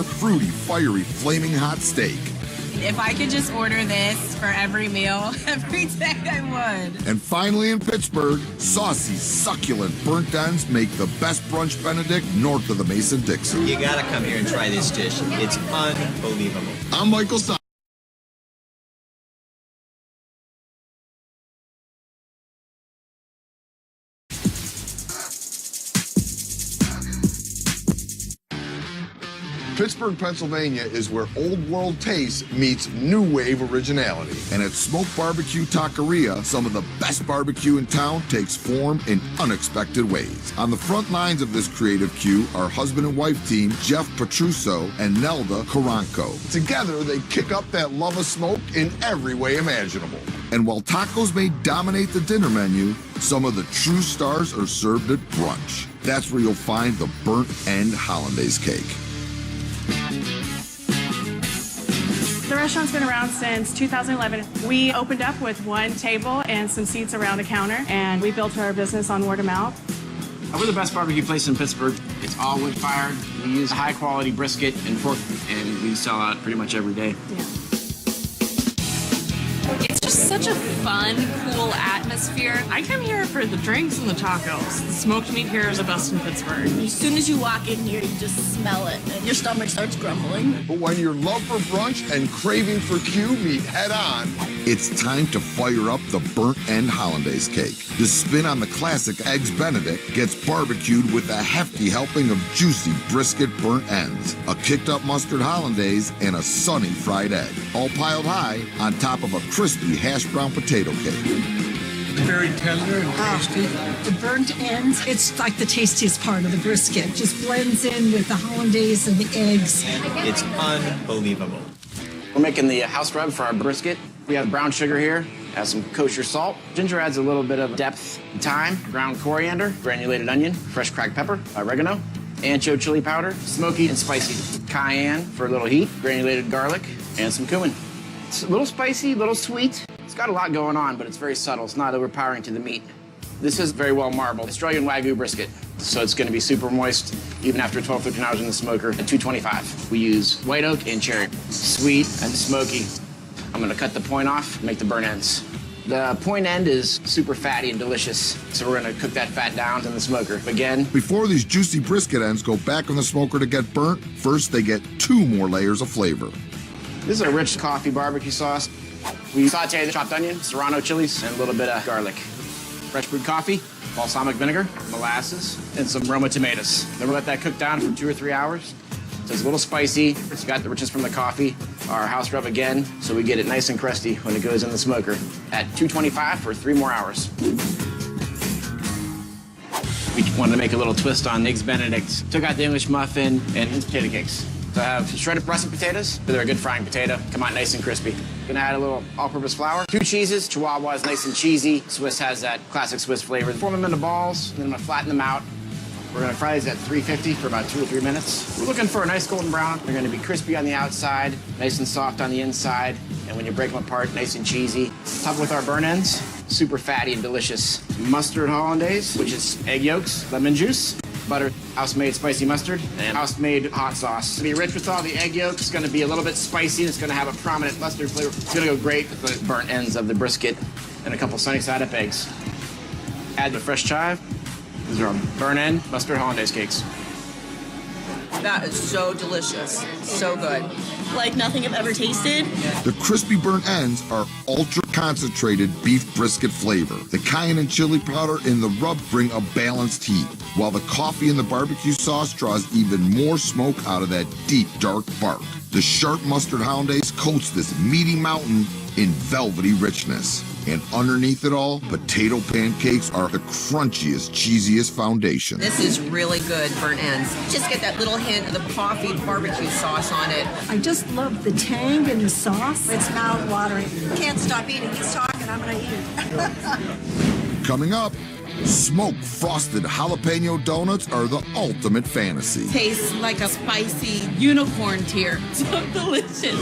fruity, fiery, flaming hot steak. If I could just order this for every meal, every day I would. And finally in Pittsburgh, saucy, succulent burnt ends make the best brunch Benedict north of the Mason-Dixon. You gotta come here and try this dish. It's unbelievable. I'm Michael Stein. Pittsburgh, Pennsylvania is where old world taste meets new wave originality. And at Smoke Barbecue Taqueria, some of the best barbecue in town takes form in unexpected ways. On the front lines of this creative queue are husband and wife team Jeff Petruso and Nelda Caranco. Together, they kick up that love of smoke in every way imaginable. And while tacos may dominate the dinner menu, some of the true stars are served at brunch. That's where you'll find the burnt end hollandaise cake. The restaurant's been around since 2011. We opened up with one table and some seats around a counter, and we built our business on word of mouth. We're the best barbecue place in Pittsburgh. It's all wood-fired. We use high-quality brisket and pork, and we sell out pretty much every day. Yeah. It's just such a fun, cool atmosphere. I come here for the drinks and the tacos. The smoked meat here is the best in Pittsburgh. As soon as you walk in here, you just smell it, and your stomach starts grumbling. But when your love for brunch and craving for Q meet head on, it's time to fire up the burnt end hollandaise cake. The spin on the classic Eggs Benedict gets barbecued with a hefty helping of juicy brisket burnt ends, a kicked up mustard hollandaise, and a sunny fried egg, all piled high on top of a crispy hash brown potato cake. Very tender and tasty. The burnt ends, it's like the tastiest part of the brisket. Just blends in with the hollandaise and the eggs. It's unbelievable. We're making the house rub for our brisket. We have brown sugar here, has some kosher salt. Ginger adds a little bit of depth and thyme, ground coriander, granulated onion, fresh cracked pepper, oregano, ancho chili powder, smoky and spicy. Cayenne for a little heat, granulated garlic, and some cumin. It's a little spicy, a little sweet. It's got a lot going on, but it's very subtle. It's not overpowering to the meat. This is very well marbled Australian Wagyu brisket, so it's going to be super moist even after 12, 13 hours in the smoker at 225. We use white oak and cherry, sweet and smoky. I'm going to cut the point off, make the burnt ends. The point end is super fatty and delicious, so we're going to cook that fat down in the smoker. Again, before these juicy brisket ends go back in the smoker to get burnt, first they get 2 more layers of flavor. This is a rich coffee barbecue sauce. We saute the chopped onion, serrano chilies, and a little bit of garlic. Fresh brewed coffee, balsamic vinegar, molasses, and some Roma tomatoes. Then we let that cook down for 2 or 3 hours. So it's a little spicy. It's got the richness from the coffee. Our house rub again, so we get it nice and crusty when it goes in the smoker at 225 for 3 more hours. We wanted to make a little twist on Eggs Benedict. Took out the English muffin and potato cakes. So I have shredded russet potatoes. They're a good frying potato. Come out nice and crispy. Gonna add a little all-purpose flour. 2 cheeses. Chihuahua is nice and cheesy. Swiss has that classic Swiss flavor. Form them into balls, and then I'm gonna flatten them out. We're gonna fry these at 350 for about 2 or 3 minutes. We're looking for a nice golden brown. They're gonna be crispy on the outside, nice and soft on the inside, and when you break them apart, nice and cheesy. Top with our burnt ends, super fatty and delicious. Mustard hollandaise, which is egg yolks, lemon juice, butter, house-made spicy mustard, and house-made hot sauce. It's gonna be rich with all the egg yolks. It's gonna be a little bit spicy, and it's gonna have a prominent mustard flavor. It's gonna go great with the burnt ends of the brisket and a couple sunny-side-up eggs. Add the fresh chive. These are our burnt end mustard hollandaise cakes. That is so delicious. So good. Like nothing I've ever tasted. The crispy burnt ends are ultra-concentrated beef brisket flavor. The cayenne and chili powder in the rub bring a balanced heat, while the coffee and the barbecue sauce draws even more smoke out of that deep, dark bark. The sharp mustard hollandaise coats this meaty mountain in velvety richness. And underneath it all, potato pancakes are the crunchiest, cheesiest foundation. This is really good burnt ends. Just get that little hint of the coffee barbecue sauce on it. I just love the tang in the sauce. It's mouth-watering. Can't stop eating. He's talking, I'm gonna eat. Coming up, smoked frosted jalapeno donuts are the ultimate fantasy. Tastes like a spicy unicorn tear. So delicious.